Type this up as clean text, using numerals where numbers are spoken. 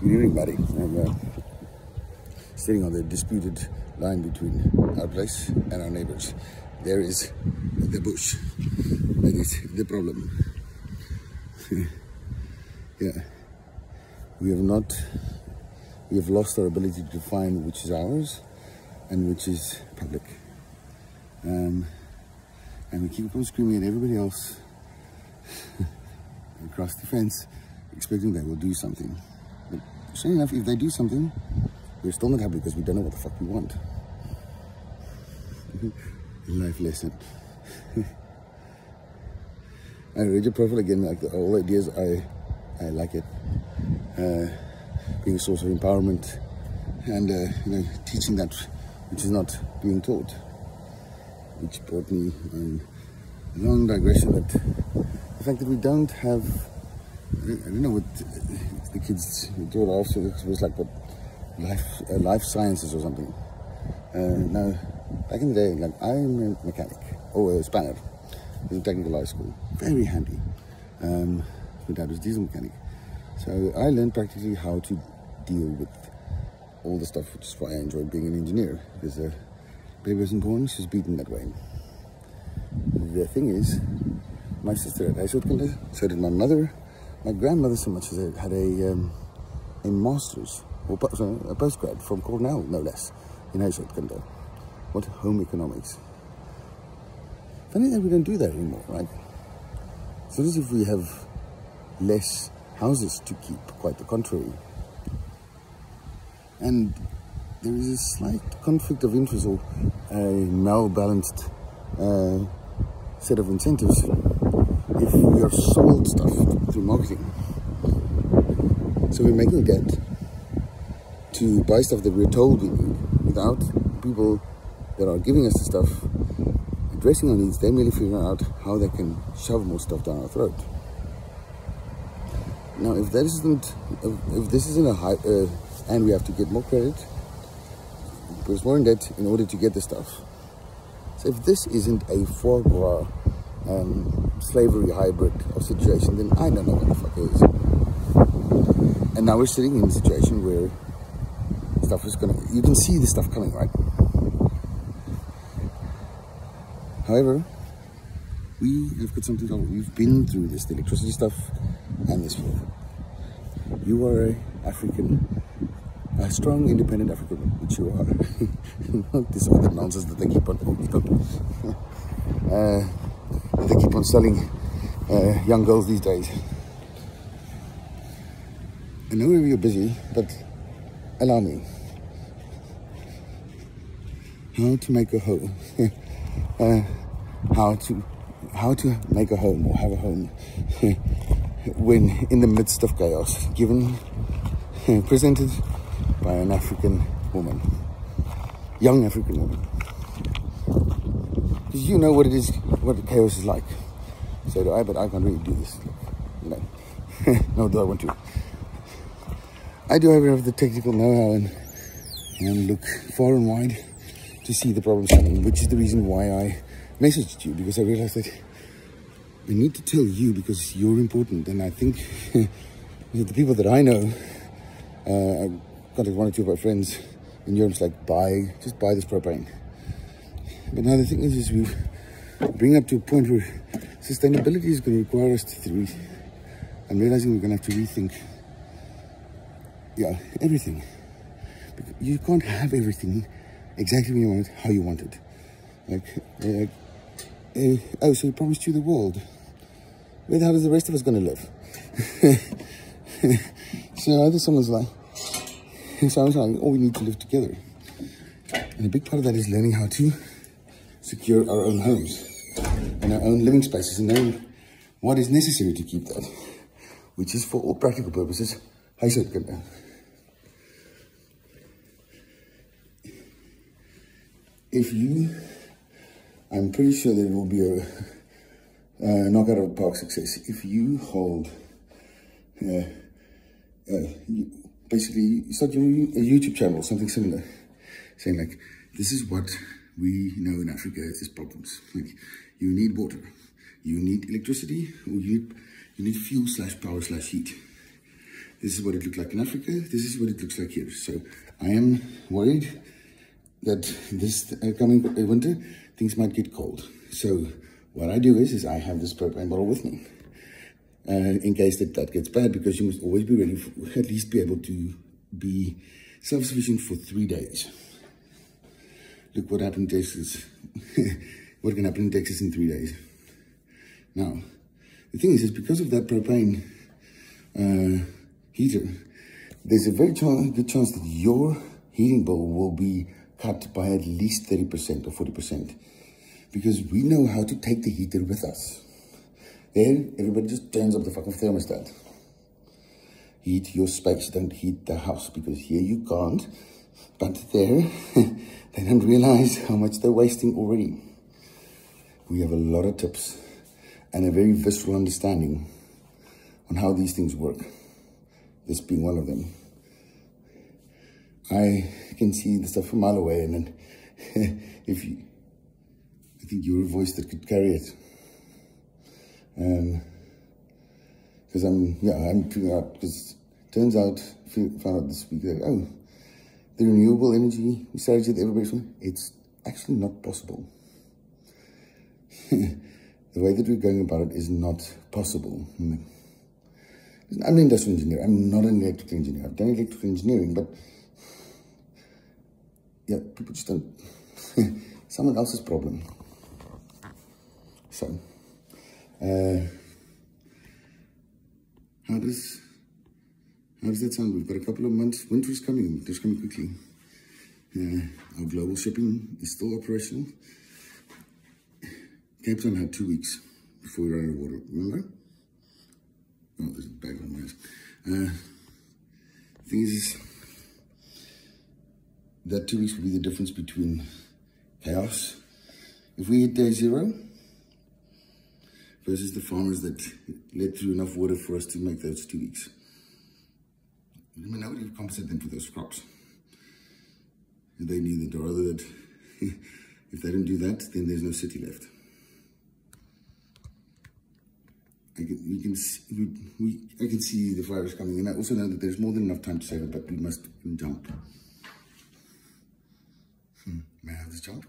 evening, buddy. I'm sitting on the disputed line between our place and our neighbors. There is the bush. That is the problem. Yeah. We have lost our ability to define which is ours and which is public. And we keep on screaming at everybody else across the fence, expecting they will do something. But sure enough, if they do something, we're still not happy because we don't know what the fuck we want. Life lesson. I read your profile again, like the whole ideas, I like it. Being a source of empowerment and you know, teaching that which is not being taught, which brought me a long digression that the fact that we don't have, I don't know what the kids taught after, it was like what life sciences or something. Now, back in the day, like I'm a mechanic or a spanner in technical high school, very handy. My dad was diesel mechanic, so I learned practically how to deal with all the stuff, which is why I enjoyed being an engineer, because baby wasn't born, she was beaten that way. The thing is, my sister had huishoudkunde, so did my mother. My grandmother so much as had a master's, or a postgrad from Cornell, no less, in huishoudkunde. What? Home economics. Funny that we don't do that anymore, right? It's not as if we have less houses to keep, quite the contrary. And there is a slight conflict of interest or a mal-balanced set of incentives if we are sold stuff through marketing. So we're making a debt to buy stuff that we're told we need without people that are giving us the stuff addressing our needs. They're merely figuring out how they can shove more stuff down our throat. Now, if this isn't a high, and we have to get more credit, because more in debt in order to get the stuff. So if this isn't a foie gras slavery hybrid of situation, then I don't know what the fuck it is. And now we're sitting in a situation where stuff is gonna, you can see the stuff coming, right? However, we have got something wrong. We've been through this, the electricity stuff and this war. You are an African, a strong, independent African, which you are. Not this other nonsense that they keep on, that they keep on selling young girls these days. I know you're busy, but allow me. How to make a home. How to make a home or have a home when in the midst of chaos, given, presented by an African woman, young African woman. Because you know what it is, what chaos is like. So do I, but I can't really do this, you know. Nor do I want to. I do, however, have the technical know-how and look far and wide to see the problems coming, which is the reason why I messaged you, because I realized that I need to tell you because you're important. And I think the people that I know, I've contacted one or two of my friends in Europe, like, just buy this propane. But now the thing is we bring up to a point where sustainability is going to require us to I'm realizing we're going to have to rethink, yeah, everything. You can't have everything exactly when you want it, how you want it. Like, oh, so he promised you the world. Where the hell is the rest of us going to live? So either someone's like, so I was like, oh, we need to live together. And a big part of that is learning how to secure our own homes and our own living spaces and knowing what is necessary to keep that, which is for all practical purposes, huishoudkunde. I'm pretty sure there will be a knockout of park success if you hold, basically you start a YouTube channel, something similar, saying like, this is what we know in Africa is problems. Like, you need water, you need electricity, or you need fuel / power / heat. This is what it looked like in Africa. This is what it looks like here. So I am worried that this coming winter, things might get cold. So what I do is I have this propane bottle with me in case that gets bad, because you must always be ready, at least be able to be self-sufficient for 3 days. Look what happened in Texas. What can happen in Texas in 3 days. Now, the thing is because of that propane heater, there's a very good chance that your heating bill will be cut by at least 30% or 40%, because we know how to take the heater with us. There, everybody just turns up the fucking thermostat. Heat your space, don't heat the house, because here you can't, but there, they don't realize how much they're wasting already. We have a lot of tips and a very visceral understanding on how these things work, this being one of them. I can see the stuff from a mile away, and then I think you're a voice that could carry it. Because I'm figuring out, because turns out, found out this week that, the renewable energy strategy that everybody's from, it's actually not possible. The way that we're going about it is not possible. I'm an industrial engineer. I'm not an electrical engineer. I've done electrical engineering, but yeah, people just don't. Someone else's problem. So, how does that sound? We've got a couple of months. Winter is coming. Winter is coming quickly. Our global shipping is still operational. Cape Town had 2 weeks before we ran out of water. Remember? Oh, there's a bag on my ass. The thing is, that 2 weeks will be the difference between chaos. If we hit day 0 versus the farmers that let through enough water for us to make those 2 weeks. I mean, nobody would compensate them for those crops. And they knew that, or rather that if they don't do that, then there's no city left. I can see the virus coming, and I also know that there's more than enough time to save it, but we must jump. May I have this jump?